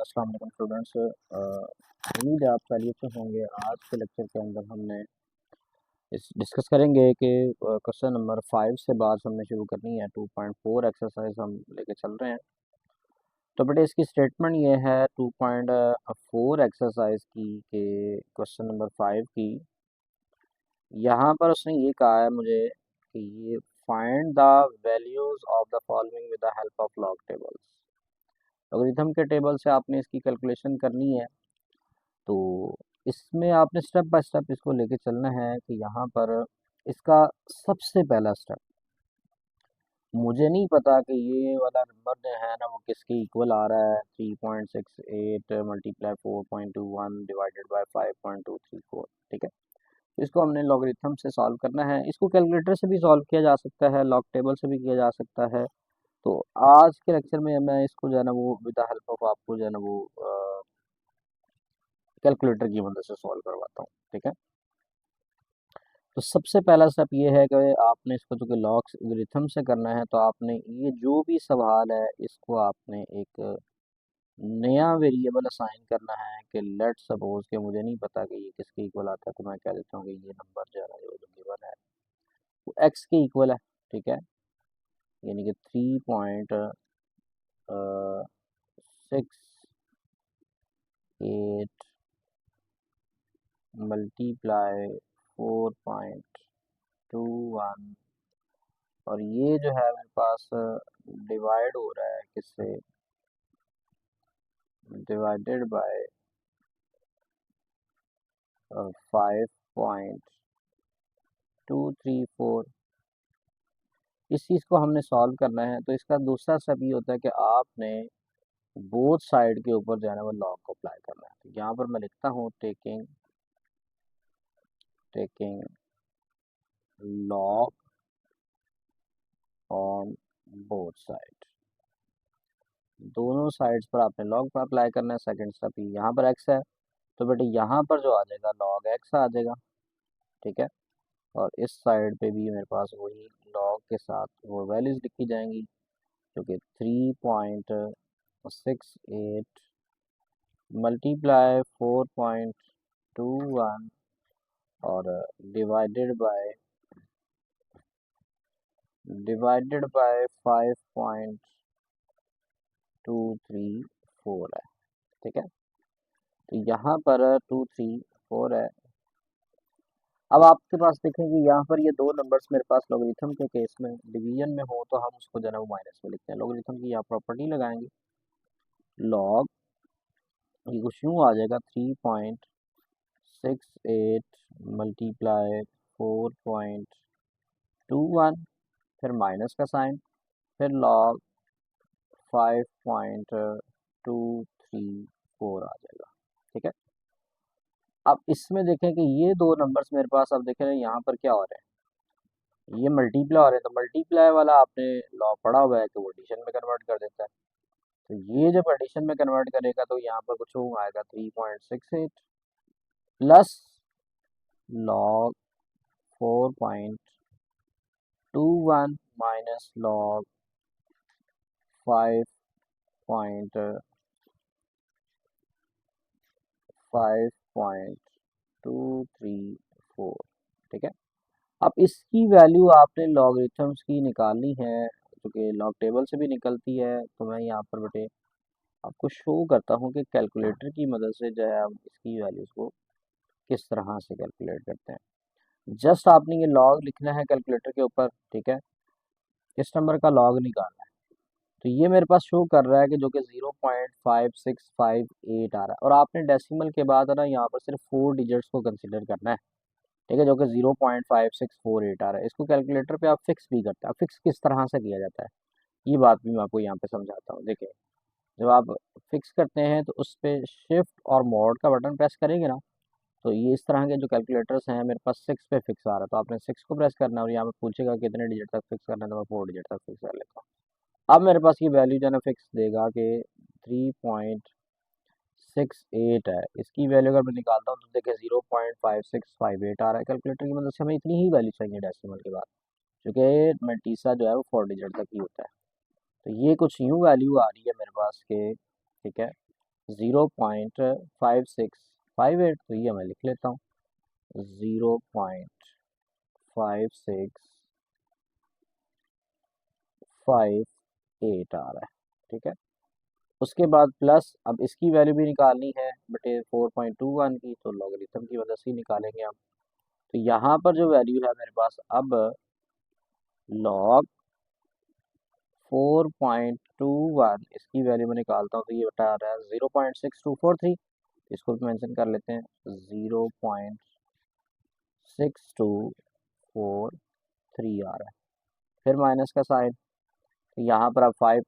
अस्सलाम वालेकुम स्टूडेंट्स। उम्मीद है आप खैरियत से होंगे। आज के लेक्चर के अंदर हमने इस डिस्कस करेंगे कि क्वेश्चन नंबर 5 से बात हमने शुरू करनी है। 2.4 एक्सरसाइज हम लेके चल रहे हैं। तो बेटे इसकी स्टेटमेंट ये है 2.4 एक्सरसाइज की कि क्वेश्चन नंबर 5 की यहाँ पर उसने ये कहा है मुझे कि ये find the values of the following with the help of log tables. Logarithm के टेबल से आपने इसकी कैलकुलेशन करनी है। तो इसमें आपने स्टेप बाय स्टेप इसको लेके चलना है कि यहाँ पर इसका सबसे पहला स्टेप, मुझे नहीं पता कि ये वाला नंबर जो है ना वो किसके इक्वल आ रहा है। 3.68 मल्टीप्लाई 4.21 डिवाइडेड बाय 5.234। ठीक है, तो इसको हमने लॉगरिथम से सॉल्व करना है। इसको कैलकुलेटर से भी सॉल्व किया जा सकता है, लॉग टेबल से भी किया जा सकता है। तो आज के लेक्चर में मैं इसको जो है ना वो विद द हेल्प ऑफ आपको जो है ना वो कैलकुलेटर की मदद से सॉल्व करवाता हूँ। ठीक है, तो सबसे पहला स्टेप ये है कि आपने इसको जो कि लॉगरिथम से करना है, तो आपने ये जो भी सवाल है इसको आपने एक नया वेरिएबल असाइन करना है कि लेट सपोज कि मुझे नहीं पता कि ये किसके इक्वल आता है, तो मैं कह देता हूँ कि ये नंबर जो है ना जो गिवन है वो एक्स के इक्वल है। ठीक है, यानी कि 3.68 मल्टीप्लाई 4.21 और ये जो है मेरे पास डिवाइड हो रहा है किससे, डिवाइडेड बाय 5.234। इस चीज़ को हमने सॉल्व करना है। तो इसका दूसरा स्टेप ये होता है कि आपने बोथ साइड के ऊपर जो है ना वो लॉग को अप्लाई करना है। तो यहाँ पर मैं लिखता हूँ taking log on both side, दोनों साइड्स पर आपने लॉग पर अप्लाई करना है। सेकंड स्टेप यहाँ पर एक्स है, तो बेटे यहाँ पर जो आ जाएगा लॉग एक्स आ जाएगा। ठीक है, और इस साइड पे भी मेरे पास वही लॉग के साथ वो वैल्यूज लिखी जाएंगी जो कि 3.68 मल्टीप्लाई 4.21 और डिवाइडेड बाय 5.234 है। ठीक है, तो यहाँ पर 234 है। अब आपके पास देखें कि यहाँ पर ये दो नंबर्स मेरे पास लॉगरिथम के केस में डिवीजन में हो तो हम उसको जो है वो माइनस में लिखते हैं। लॉगरिथम की यहाँ प्रॉपर्टी लगाएंगे, लॉग ये कुछ यूँ आ जाएगा 3.68 मल्टीप्लाई 4.21 फिर माइनस का साइन फिर लॉग 5.234 आ जाएगा। ठीक है, अब इसमें देखें कि ये दो नंबर्स मेरे पास, अब देखें यहाँ पर क्या हो रहा है, ये मल्टीप्लाई हो रहे हैं। तो मल्टीप्लाई वाला आपने लॉ पढ़ा हुआ है कि वो एडिशन में कन्वर्ट कर देता है। तो ये जब एडिशन में कन्वर्ट करेगा तो यहाँ पर कुछ आएगा 3.68 प्लस लॉग 4.21 माइनस लॉग 5.234। ठीक है, अब इसकी वैल्यू आपने लॉगरिथम्स की निकालनी है जो कि लॉग टेबल से भी निकलती है। तो मैं यहाँ पर बेटे आपको शो करता हूँ कि कैलकुलेटर की मदद से जो है हम इसकी वैल्यूज़ को किस तरह से कैलकुलेट करते हैं। जस्ट आपने ये लॉग लिखना है कैलकुलेटर के ऊपर। ठीक है, इस नंबर का लॉग निकालना है। तो ये मेरे पास शो कर रहा है कि जो कि 0.5658 आ रहा है, और आपने डेसिमल के बाद है ना यहाँ पर सिर्फ 4 डिजिट्स को कंसिडर करना है। ठीक है, जो कि 0.5648 आ रहा है। इसको कैलकुलेटर पे आप फिक्स भी करते हैं। अब फिक्स किस तरह से किया जाता है ये बात भी मैं आपको यहाँ पे समझाता हूँ। देखिए, जब आप फिक्स करते हैं तो उस पर शिफ्ट और मोड का बटन प्रेस करेंगे ना, तो ये इस तरह के जो कैलकुलेटर्स हैं मेरे पास 6 पे फिक्स आ रहा है, तो आपने 6 को प्रेस करना है और यहाँ पे पूछेगा कितने डिजिट तक फिक्स करना है, तो मैं 4 डिजिट तक फिक्स कर लेता हूँ। अब मेरे पास ये वैल्यू जो है ना फिक्स देगा कि 3.68 है। इसकी वैल्यू अगर मैं निकालता हूँ तो देखिए 0.5658 आ रहा है। कैलकुलेटर की मदद से हमें इतनी ही वैल्यू चाहिए डेसिमल के बाद, क्योंकि मल्टीसा जो है वो 4 डिजिट तक ही होता है। तो ये कुछ यूँ वैल्यू आ रही है मेरे पास के, ठीक है, 0.5658, तो ये मैं लिख लेता हूँ 0.5658 आ रहा है। ठीक है, उसके बाद प्लस, अब इसकी वैल्यू भी निकालनी है बटे 4.21 की, तो लॉगरिथम की वजह से ही निकालेंगे हम। तो यहाँ पर जो वैल्यू है मेरे पास अब लॉग 4.21, इसकी वैल्यू मैं निकालता हूँ तो ये बता रहा है 0.6243, इसको भी मेंशन कर लेते हैं 0.6243 आ रहा है। फिर माइनस का साइन, तो यहाँ पर अब 5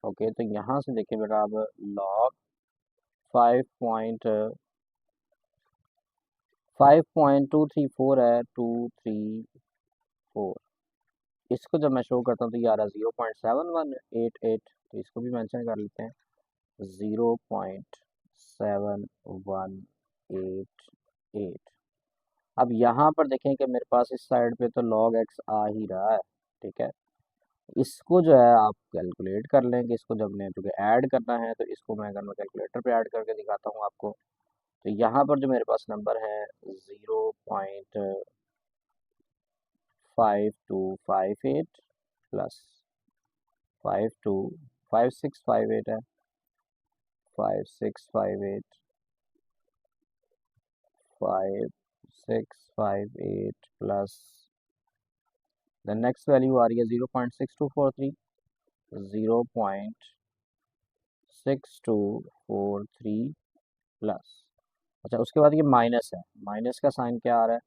ओके, तो यहाँ से देखिए बेटा अब लॉग 5.234 है, 234, इसको जब मैं शो करता हूँ तो ये आ रहा है 0.7188, तो इसको भी मेंशन कर लेते हैं 0.7188। अब यहाँ पर देखें कि मेरे पास इस साइड पे तो log x आ ही रहा है। ठीक है, इसको जो है आप कैलकुलेट कर लेंगे, इसको जब मैं चूँकि ऐड करना है तो इसको मैं अगर मैं कैलकुलेटर पे ऐड करके दिखाता हूँ आपको, तो यहाँ पर जो मेरे पास नंबर है 0.5258 प्लस 5658 है, 5658 प्लस द नेक्स्ट वैल्यू आ रही है 0.6243, 0.6243 प्लस, अच्छा उसके बाद ये माइनस है, माइनस का साइन क्या आ रहा है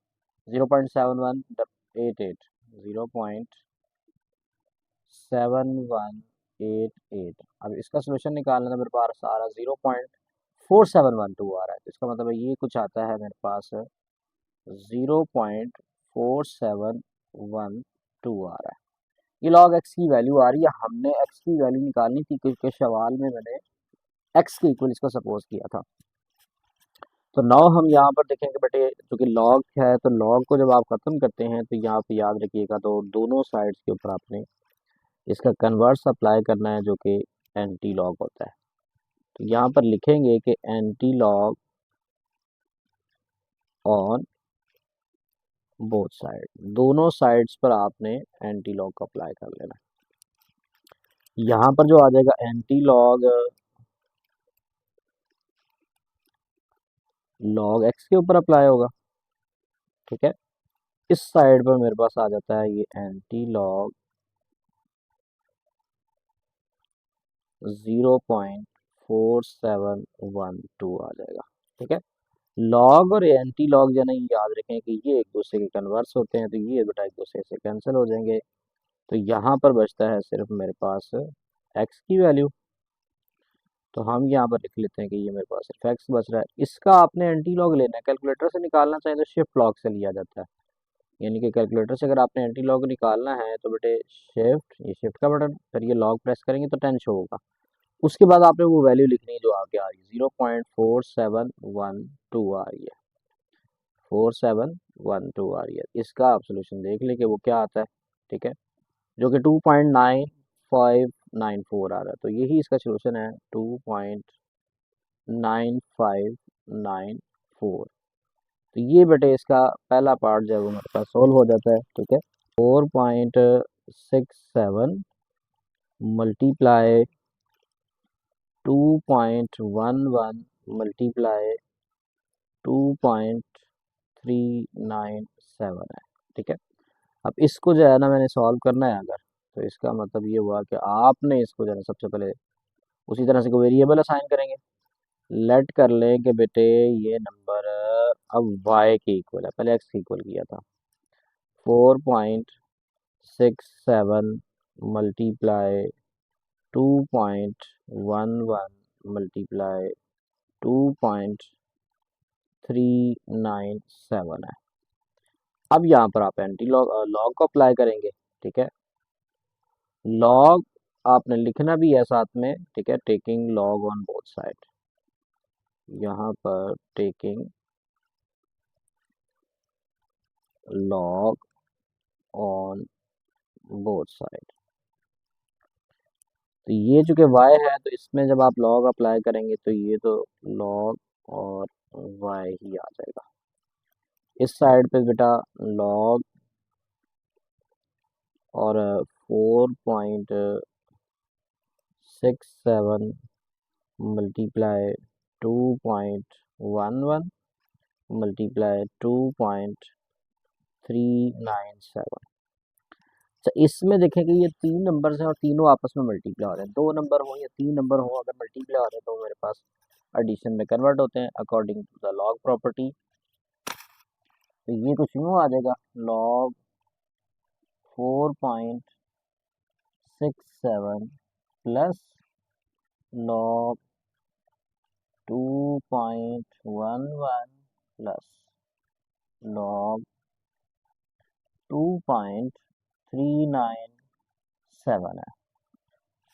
0.7188, 0.7188। अब इसका सोल्यूशन निकालना था, मेरे पास आ रहा है 0.4712 आ रहा है, तो इसका मतलब है ये कुछ आता है मेरे पास 0.4712 आ रहा है। ये log x की वैल्यू आ रही है, हमने x की वैल्यू निकालनी थी क्योंकि सवाल में मैंने x के इक्वल इसको सपोज किया था। तो नाउ हम यहाँ पर देखेंगे बेटे, क्योंकि log है तो log को जब आप खत्म करते हैं तो यहाँ पे याद रखिएगा, तो दोनों साइड्स के ऊपर आपने इसका कन्वर्स अप्लाई करना है जो कि एंटी लॉग होता है। तो यहाँ पर लिखेंगे कि anti log on both side, दोनों साइड्स पर आपने एंटी लॉग को अप्लाई कर लेना। यहाँ पर जो आ जाएगा एंटी लॉग log x के ऊपर अप्लाई होगा। ठीक है, इस साइड पर मेरे पास आ जाता है ये एंटी लॉग 0.4712 आ जाएगा। ठीक है, लॉग और एंटी लॉग जो है याद रखें कि ये एक दूसरे के कन्वर्स होते हैं, तो ये बेटा एक दूसरे से कैंसिल हो जाएंगे। तो यहाँ पर बचता है सिर्फ मेरे पास x की वैल्यू, तो हम यहाँ पर लिख लेते हैं कि ये मेरे पास सिर्फ x बच रहा है। इसका आपने एंटी लॉग लेना है, कैलकुलेटर से निकालना चाहिए तो शिफ्ट लॉग से लिया जाता है, यानी कि कैलकुलेटर से अगर आपने एंटी लॉग निकालना है तो बेटे शिफ्ट, ये शिफ्ट का बटन, फिर ये लॉग प्रेस करेंगे तो 10 शो होगा। उसके बाद आपने वो वैल्यू लिखनी है जो आगे आ रही है 0.4712 आ रही है, 4712 आ रही है। इसका आप सोल्यूशन देख लें कि वो क्या आता है। ठीक है, जो कि 2.9594 आ रहा है, तो यही इसका सोल्यूशन है 2.9594। तो ये बेटे इसका पहला पार्ट जो है वो हमारे पास सोल्व हो जाता है। ठीक है, 4.67 मल्टीप्लाई 2.11 मल्टीप्लाई 2.397 है। ठीक है, अब इसको जो है ना मैंने सॉल्व करना है अगर, तो इसका मतलब ये हुआ कि आपने इसको जो है ना सबसे पहले उसी तरह से कोई वेरिएबल असाइन करेंगे, लेट कर लें कि बेटे ये नंबर अब y के इक्वल है, पहले x के इक्वल किया था, 4.67 मल्टीप्लाई 2.11 मल्टीप्लाई 2.397 है। अब यहाँ पर आप एंटी लॉग लॉग को अप्लाई करेंगे। ठीक है, लॉग आपने लिखना भी है साथ में। ठीक है, taking log on both side, यहाँ पर taking log on both side. तो ये चूँकि y है तो इसमें जब आप log अप्लाई करेंगे तो ये तो log और y ही आ जाएगा। इस साइड पे बेटा log और 4.67 मल्टीप्लाई 2.11 मल्टीप्लाई 2.397। अच्छा इसमें देखें कि ये तीन नंबर्स हैं और तीनों आपस में मल्टीप्लाई हो रहे हैं। दो नंबर हो या तीन नंबर हो, अगर मल्टीप्लाई हो रहे हैं तो मेरे पास एडिशन में कन्वर्ट होते हैं according to the log property. तो ये कुछ यूँ आ जाएगा लॉग 4.67 प्लस लॉग 2.11 प्लस लॉग 2.397 है।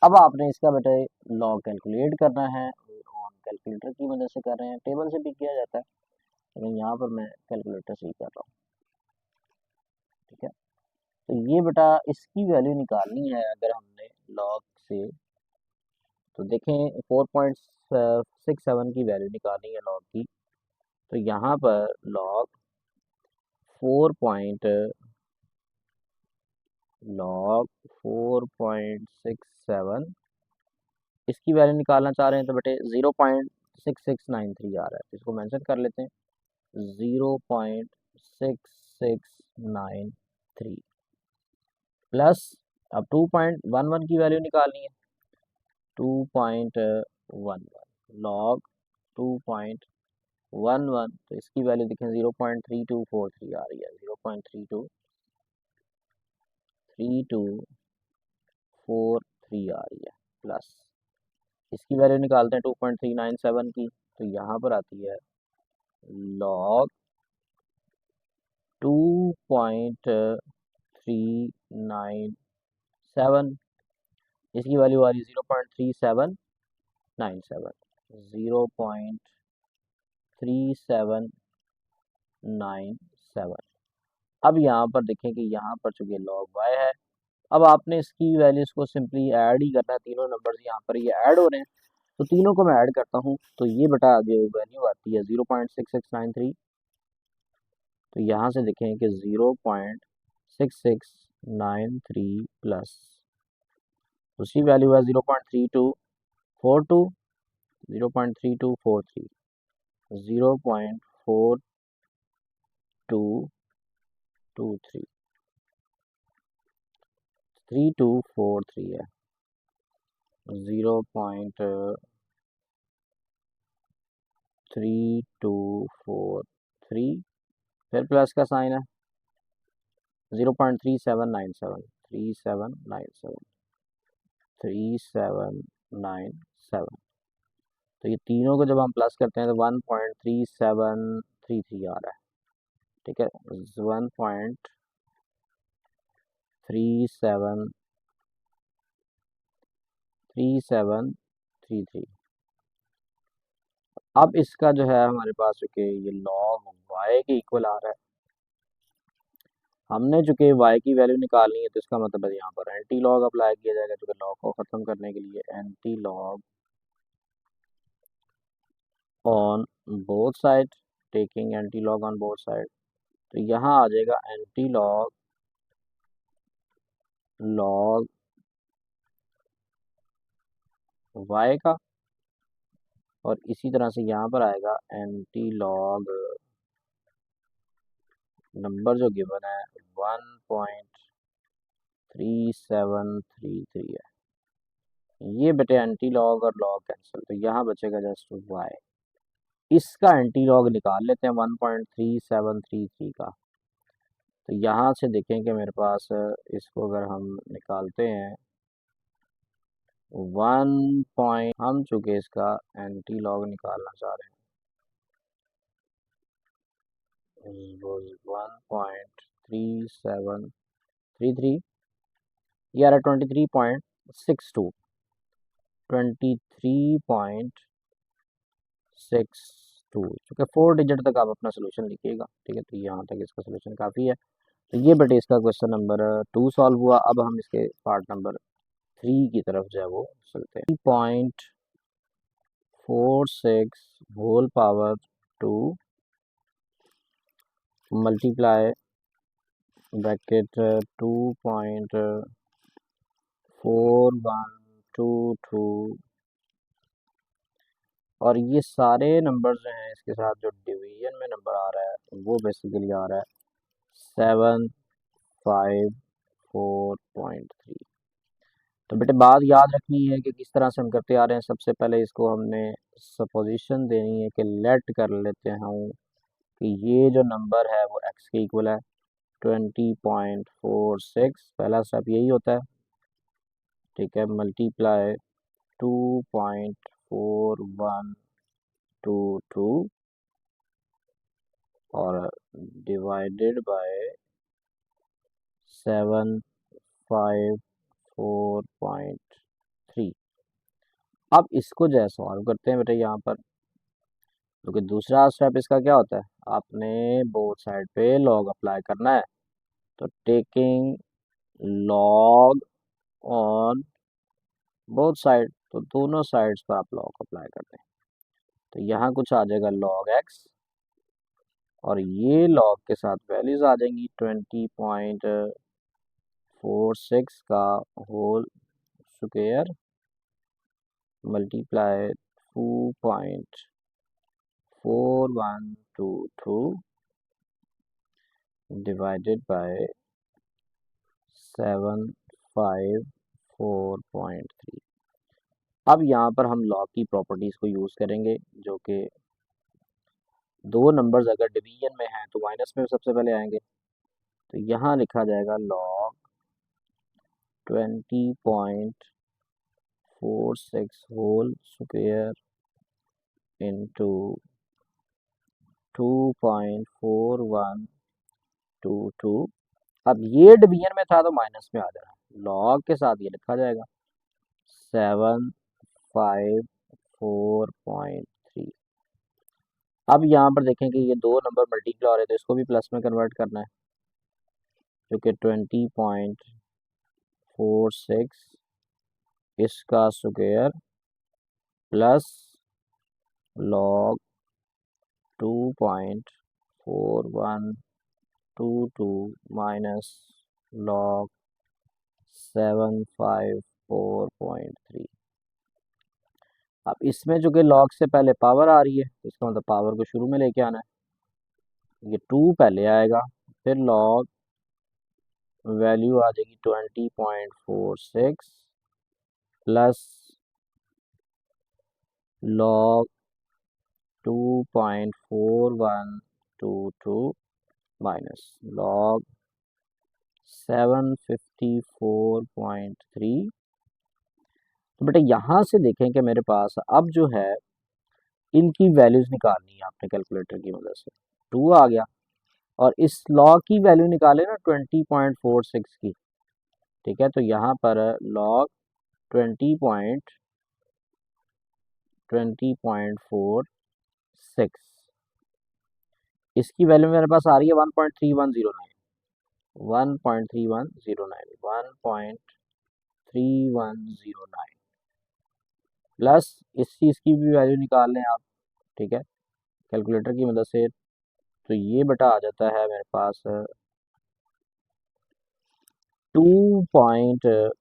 अब आपने इसका बेटा लॉग कैलकुलेट करना है, ऑन कैलकुलेटर की मदद से कर रहे हैं, टेबल से भी किया जाता है लेकिन यहाँ पर मैं कैलकुलेटर से ही कर रहा हूँ। ठीक है, तो ये बेटा इसकी वैल्यू निकालनी है अगर हमने लॉग से, तो देखें 4.67 की वैल्यू निकालनी है लॉग की। तो यहाँ पर लॉग 4.67 इसकी वैल्यू निकालना चाह रहे हैं तो बेटे 0.6693 आ रहा है, इसको मेंशन कर लेते हैं 0.6693 प्लस अब 2.11 की वैल्यू निकालनी है 2.11 लॉग 2.11, तो इसकी वैल्यू देखें 0.3243 आ रही है, 0.3243 आ रही है प्लस इसकी वैल्यू निकालते हैं 2.397 की, तो यहाँ पर आती है लॉग 2.397, इसकी वैल्यू आ रही है 0.3797, 0.3797। अब यहाँ पर देखें कि यहाँ पर चूंकि लॉग y है, अब आपने इसकी वैल्यूज को सिंपली ऐड ही करना है, तीनों नंबर्स यहाँ पर ये ऐड हो रहे हैं तो तीनों को मैं ऐड करता हूँ, तो ये बेटा जो वैल्यू आती है 0.6693। तो यहाँ से देखें कि 0.6693 प्लस दूसरी वैल्यू है 0.3242, 0.3243, 0.4223, 3243 है, 0.3243, फिर प्लस का साइन है 0.3797, 3797, 3797। तो ये तीनों को जब हम प्लस करते हैं तो 1.3733 आ रहा है। ठीक है, 1.3733। अब इसका जो है हमारे पास चूंकि ये लॉग y के इक्वल आ रहा है, हमने चूंकि y की वैल्यू निकालनी है तो इसका मतलब है यहाँ पर एंटी लॉग अप्लाई किया जाएगा, चूंकि लॉग को ख़त्म करने के लिए anti log on both side, taking anti log on both side. तो यहाँ आ जाएगा एंटी लॉग लॉग y का, और इसी तरह से यहाँ पर आएगा एंटी लॉग नंबर जो गिवन है 1.3733 है। ये बेटे एंटी लॉग और लॉग कैंसिल, तो यहाँ बचेगा जस्ट y। इसका एंटी लॉग निकाल लेते हैं 1.3733 का। तो यहाँ से देखें कि मेरे पास इसको अगर हम निकालते हैं 1 हम चूँकि इसका एंटी लॉग निकालना चाह रहे हैं 1.3733, ये आ रहा है 23.62, 23.62, चूँकि 4 डिजिट तक आप अपना सोल्यूशन लिखिएगा। ठीक है, तो यहाँ तक इसका सोल्यूशन काफ़ी है। तो ये बेटे इसका क्वेश्चन नंबर 2 सॉल्व हुआ। अब हम इसके पार्ट नंबर 3 की तरफ जो है वो चलते हैं। 3.46 होल पावर 2 मल्टीप्लाई ब्रैकेट 2.4122 और ये सारे नंबर जो हैं इसके साथ जो डिवीजन में नंबर आ रहा है वो बेसिकली आ रहा है 754.3। तो बेटे बात याद रखनी है कि किस तरह से हम करते आ रहे हैं। सबसे पहले इसको हमने सपोजिशन देनी है कि लेट कर लेते हैं कि ये जो नंबर है वो x के इक्वल है 20.46। पहला स्टेप यही होता है, ठीक है। मल्टीप्लाई 2.4122 और डिवाइडेड बाय 754.3। अब इसको जो है सॉल्व करते हैं बेटा यहाँ पर, क्योंकि दूसरा स्टेप इसका क्या होता है, आपने बोथ साइड पे लॉग अप्लाई करना है। तो taking log on both side, तो दोनों साइड्स पर आप लॉग अप्लाई करते हैं। तो यहाँ कुछ आ जाएगा लॉग एक्स और ये लॉग के साथ वैल्यूज आ जाएंगी 20.46 का whole square multiply 2.4122 divided by 754.3। अब यहाँ पर हम लॉग की प्रॉपर्टीज को यूज करेंगे, जो कि दो नंबर्स अगर डिवीजन में हैं तो माइनस में सबसे पहले आएंगे। तो यहाँ लिखा जाएगा लॉग 20.46 होल स्क्वायर इंटू 2.4122। अब ये डिवीजन में था तो माइनस में आ जाएगा, लॉग के साथ ये लिखा जाएगा 754.3। अब यहाँ पर देखें कि ये दो नंबर मल्टीप्लाई हो रहे हैं तो इसको भी प्लस में कन्वर्ट करना है, जो कि 20.46 इसका square plus log 2.4122 minus log 754.3। अब इसमें जो कि लॉग से पहले पावर आ रही है, इसका मतलब पावर को शुरू में लेके आना है। ये 2 पहले आएगा, फिर लॉग वैल्यू आ जाएगी 20.46 प्लस लॉग 2.4122 माइनस लॉग 754.3। तो बेटा यहाँ से देखें कि मेरे पास अब जो है इनकी वैल्यूज निकालनी है आपने कैलकुलेटर की मदद से। 2 आ गया और इस लॉग की वैल्यू निकाले ना 20.46 की, ठीक है। तो यहाँ पर लॉग 20.46 इसकी वैल्यू मेरे पास आ रही है 1.3109 1.3109 1.3109 प्लस इस चीज़ की भी वैल्यू निकाल लें आप, ठीक है, कैलकुलेटर की मदद से। तो ये बेटा आ जाता है मेरे पास 2.4122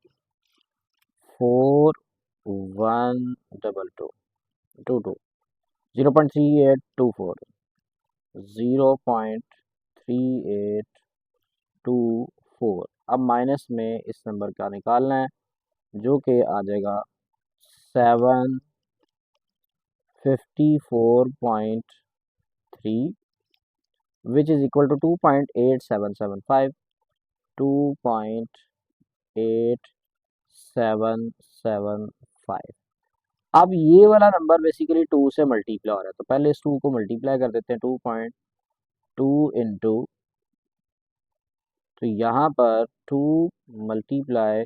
0.3824 0.3824। अब माइनस में इस नंबर का निकालना है, जो कि आ जाएगा 754.3 विच इज इक्वल टू 2.8775 2.8775। अब ये वाला नंबर बेसिकली 2 से मल्टीप्लाई हो रहा है, तो पहले इस 2 को मल्टीप्लाई कर देते हैं 2.2 इंटू, तो यहाँ पर 2 मल्टीप्लाई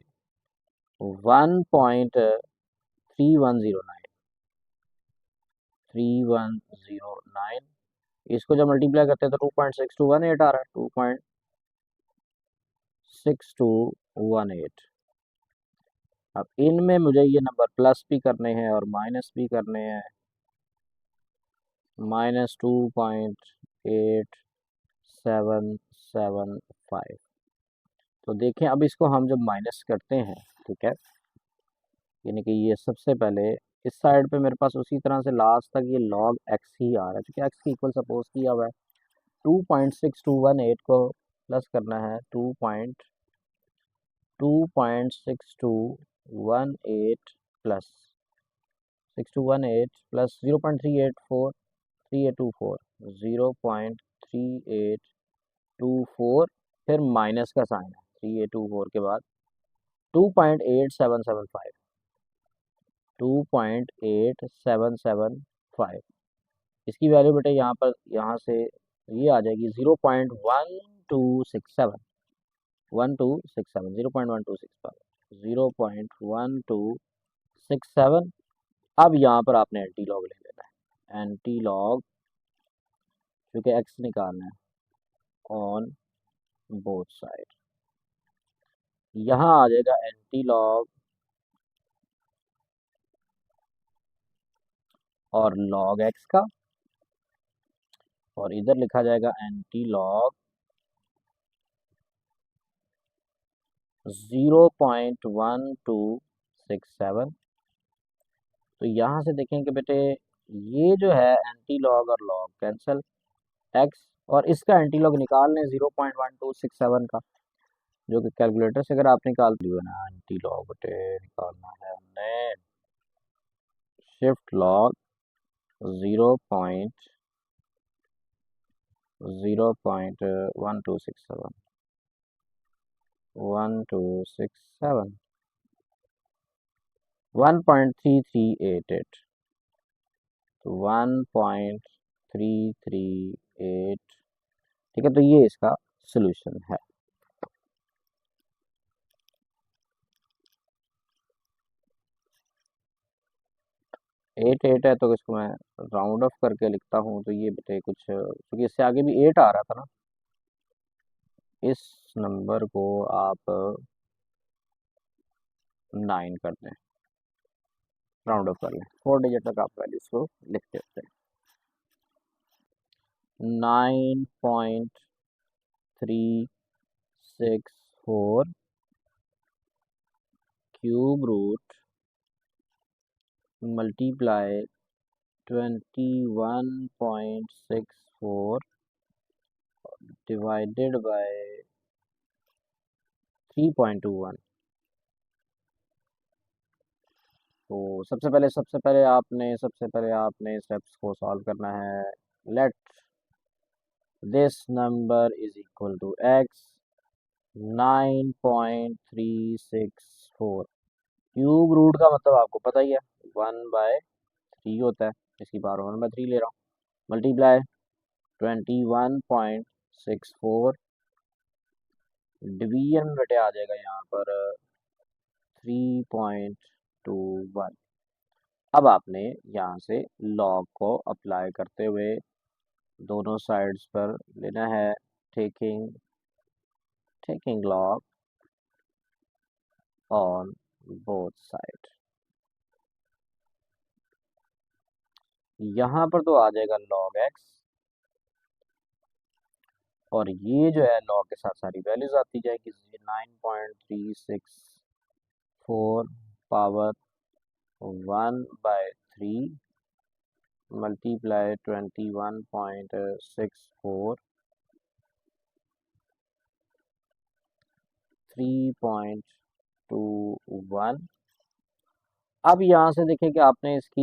1.3109 इसको जब मल्टीप्लाई करते हैं तो 2.6218 आ रहा है 2.6218। अब इनमें मुझे ये नंबर प्लस भी करने हैं और माइनस भी करने हैं। -2.8775। तो देखें अब इसको हम जब माइनस करते हैं, ठीक है, यानी कि ये सबसे पहले इस साइड पे मेरे पास उसी तरह से लास्ट तक ये log x ही आ रहा है, क्योंकि x की इक्वल सपोज किया हुआ है। 2.6218 को प्लस करना है 2.6218 प्लस 6218 प्लस 0.384 0.3824, फिर माइनस का साइन है 3824 के बाद 2.8775 2.8775। इसकी वैल्यू बेटे यहाँ पर यहाँ से ये आ जाएगी 0.1267 1267 0.1267 0.1267। अब यहाँ पर आपने एंटी लॉग ले लेना है, एंटी लॉग, क्योंकि एक्स निकालना है ऑन बोथ साइड। यहाँ आ जाएगा एंटी लॉग और लॉग एक्स का, और इधर लिखा जाएगा एंटी लॉग 0.1267। तो यहाँ से देखें कि बेटे ये जो है एंटी लॉग और लॉग कैंसल, एक्स और इसका एंटी लॉग निकाल लें 0.1267 का, जो कि कैलकुलेटर से अगर आप निकाल दिए ना एंटी लॉग बेटे निकालना है हमने शिफ्ट लॉग 0.1267 1267 1.3388 तो 1.338। ठीक है, तो ये इसका सोल्यूशन है। 8 है तो इसको मैं राउंड ऑफ करके लिखता हूँ, तो ये बेटे कुछ, क्योंकि इससे आगे भी 8 आ रहा था ना, इस नंबर को आप 9 कर दें, राउंड ऑफ कर लें, 4 डिजिट तक आप वैल्यूज को लिख देते हैं। 9.364 cube root multiply 21.64 divided by 3.21। तो सबसे पहले आपने स्टेप्स को सॉल्व करना है। Let this number is equal to x 9.364। Cube root का मतलब आपको पता ही है 1/3 होता है, इसकी पावर 1/3 ले रहा हूँ, मल्टीप्लाई 21.64 डिवीजन बेटे आ जाएगा यहाँ पर 3.21। अब आपने यहाँ से लॉग को अप्लाई करते हुए दोनों साइड्स पर लेना है, taking log on both side. यहाँ पर तो आ जाएगा log x, और ये जो है log के साथ सारी वैल्यूज आती जाएगी। 9.364 पावर 1/3 मल्टीप्लाई 21.64 3.21। अब यहाँ से देखिए कि आपने इसकी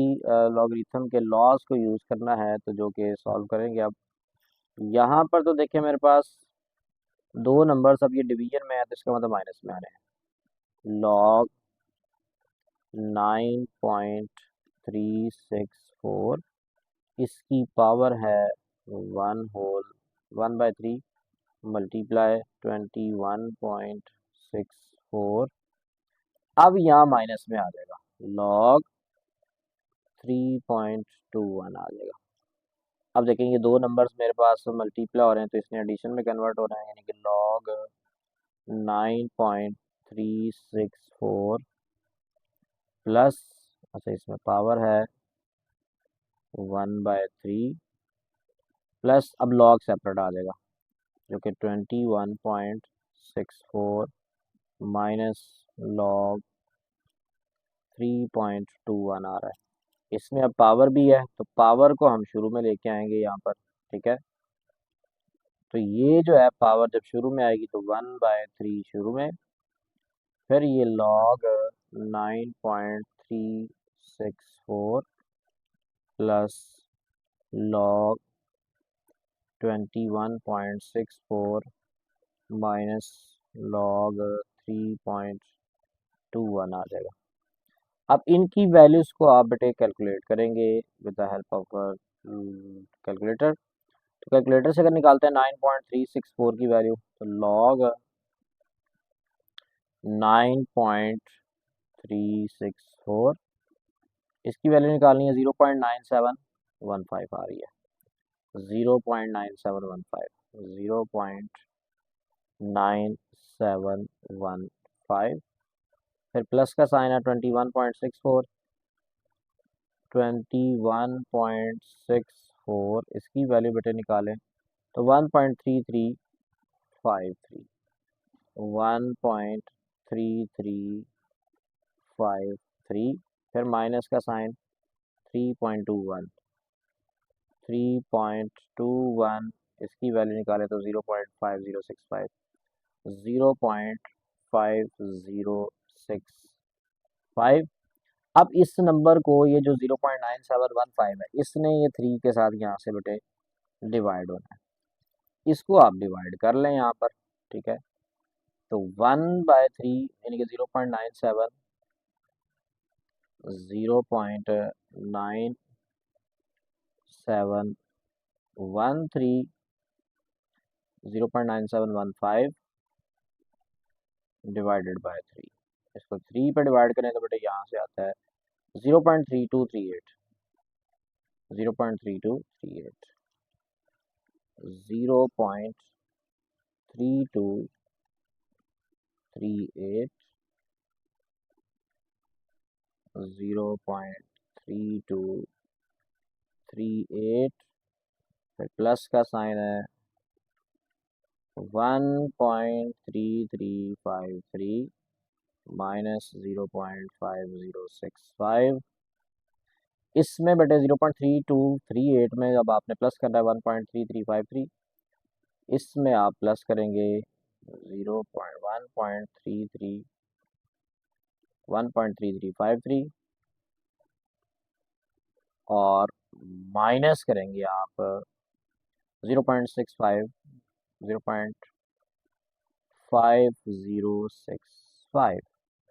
लॉगरिथम के लॉज को यूज़ करना है, तो जो कि सॉल्व करेंगे। अब यहाँ पर तो देखिए मेरे पास दो नंबर्स, अब ये डिवीजन में है तो इसका मतलब माइनस में आ रहे हैं। लॉग 9.364 इसकी पावर है 1/3 मल्टीप्लाई 21.64। अब यहाँ माइनस में आ जाएगा log 3.21 आ जाएगा। अब देखेंगे दो नंबर्स मेरे पास मल्टीप्लाई हो रहे हैं तो इसमें एडिशन में कन्वर्ट हो रहे हैं, यानी कि log 9.364 प्लस, अच्छा इसमें पावर है 1/3 प्लस, अब लॉग सेपरेट आ जाएगा जो कि 21.64 माइनस लॉग 3.21 आ रहा है। इसमें अब पावर भी है तो पावर को हम शुरू में लेके आएंगे यहाँ पर, ठीक है। तो ये जो है पावर जब शुरू में आएगी तो 1/3 शुरू में, फिर ये log 9.364 plus log 21.64 minus log 3.21 आ जाएगा। अब इनकी वैल्यूज को आप बेटे कैलकुलेट करेंगे with the help of calculator. तो कैलकुलेटर से अगर निकालते हैं 9.364 की वैल्यू, तो लॉग 9.364 इसकी वैल्यू निकालनी है 0.9715 आ रही है, 0.9715, 0.9715। फिर प्लस का साइन है 21.64, 21.64 इसकी वैल्यू बेटे निकालें तो 1.3353, 1.3353, फिर माइनस का साइन 3.21, 3.21 इसकी वैल्यू निकाले तो 0.5065, 0.5065। अब इस नंबर को, ये जो 0.9715 है, इसने ये 3 के साथ यहाँ से बेटे डिवाइड होना है, इसको आप डिवाइड कर लें यहाँ पर, ठीक है। तो 1/3 यानी कि 0.97, 0.9713, 0.9715 डिवाइडेड बाय 3। इसको 3 पे डिवाइड करें तो बेटे यहाँ से आता है 0.3238, 0.3238, 0.3238, 0.3238, फिर प्लस का साइन है 1.3353 माइनस 0.5065। इसमें बेटे 0.3238 में जब आपने प्लस करना है 1.3353, इसमें आप प्लस करेंगे 1.3353 और माइनस करेंगे आप 0.65, 0.5065,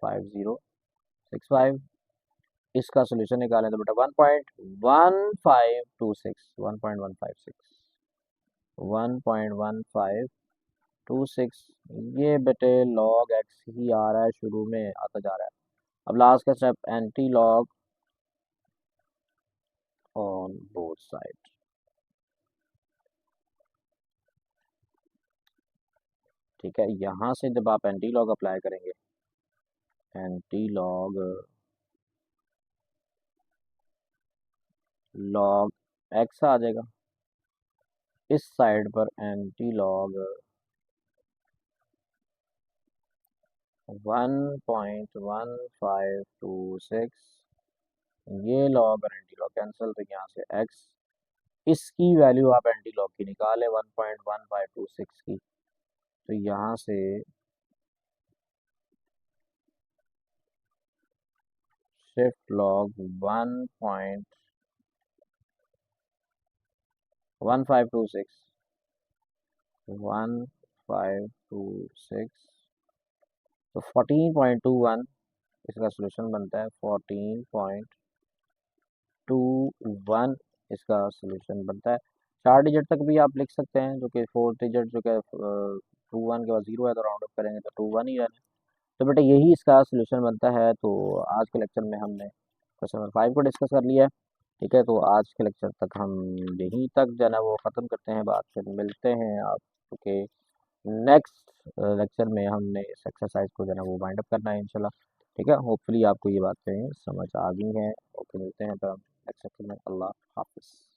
5065। इसका सोल्यूशन निकालें तो बेटा 1.1526, 1.156, 1.1526, ये बेटे लॉग एक्स ही आ रहा है, शुरू में आता जा रहा है। अब लास्ट का step, anti log on both side, ठीक है। यहाँ से जब आप एंटी लॉग अप्लाई करेंगे, एंटी लॉग लॉग एक्स आ जाएगा, इस साइड पर एंटी लॉग 1.1526, ये लॉग और एंटी लॉग कैंसिल, तो यहाँ से एक्स, इसकी वैल्यू आप एंटी लॉग की निकालें 1.1526 की, तो यहाँ से शिफ्ट लॉग 1.1526, 1526, तो 14.21 इसका सोल्यूशन बनता है, 14.21 इसका सोल्यूशन बनता है। 4 डिजिट तक भी आप लिख सकते हैं, जो कि 4 डिजिट जो कि 21 के बाद 0 है तो राउंड अप करेंगे तो 21 ही रहना। तो बेटा यही इसका सोल्यूशन बनता है। तो आज के लेक्चर में हमने क्वेश्चन नंबर 5 को डिस्कस कर लिया है, ठीक है। तो आज के लेक्चर तक हम यहीं तक जो है ना वो ख़त्म करते हैं बात, फिर मिलते हैं आपके नेक्स्ट लेक्चर में। हमने इस एक्सरसाइज को जो है ना वो वाइंड अप करना है इंशाल्लाह, ठीक है, होपफुली आपको ये बातें समझ आ गई हैं। ओके, मिलते हैं फिर हम नेक्स्ट सेक्शन में। अल्लाह हाफिज़।